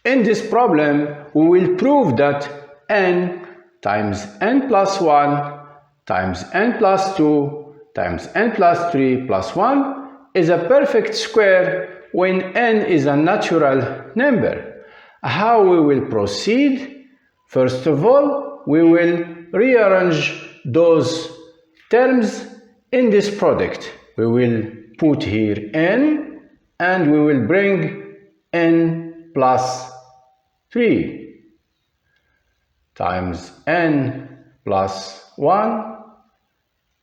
In this problem, we will prove that n times n plus 1 times n plus 2 times n plus 3 plus 1 is a perfect square when n is a natural number. How we will proceed? First of all, we will rearrange those terms in this product. We will put here n and we will bring n plus 3 times n plus 1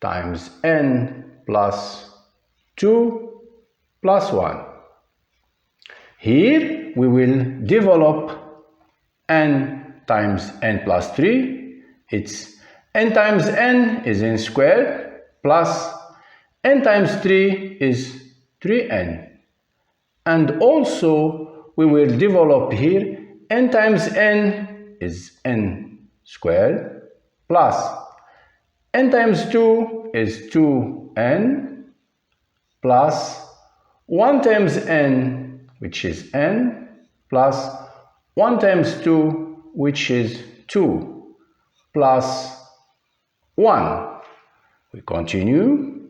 times n plus 2 plus 1. Here we will develop n times n plus 3. It's n times n is n squared plus n times 3 is 3n. And also we will develop here n times n is n squared plus n times 2 is 2n plus 1 times n, which is n, plus 1 times 2, which is 2, plus 1. We continue.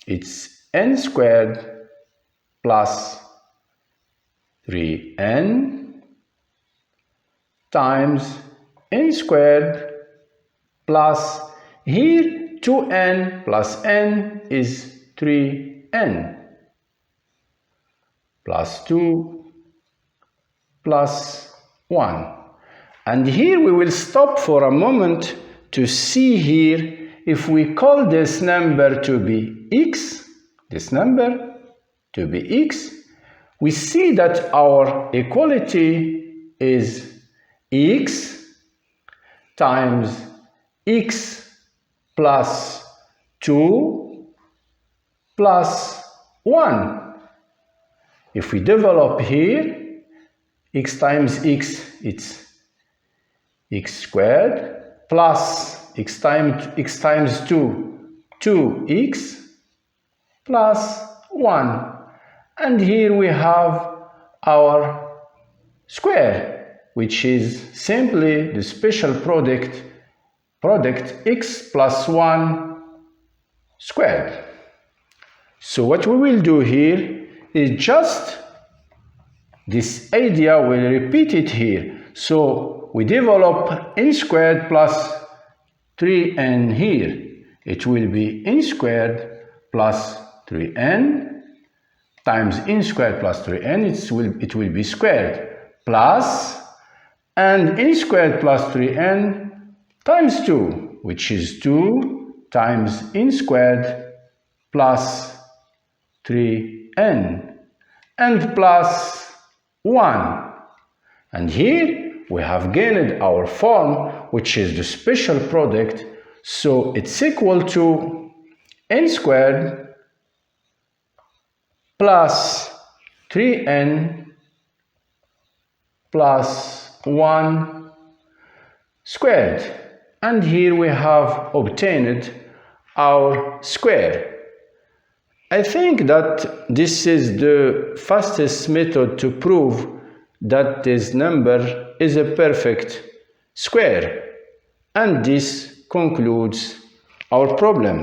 It's n squared plus 3n times n squared plus, here 2n plus n is 3n plus 2 plus 1. And here we will stop for a moment to see here if we call this number to be x, this number to be x, we see that our equality is x times x plus 2 plus 1. If we develop here, x times x, it's x squared plus x times 2, 2x plus 1. And here we have our square, which is simply the special product x plus 1 squared. So what we will do here is just this idea, we'll repeat it here. So we develop n squared plus 3n here. It will be n squared plus 3n times n squared plus 3n, it will be squared, plus, and n squared plus 3n times 2, which is 2 times n squared plus 3n, and plus 1. And here we have gained our form, which is the special product, so it's equal to n squared plus 3n plus 1 squared. And here we have obtained our square. I think that this is the fastest method to prove that this number is a perfect square. And this concludes our problem.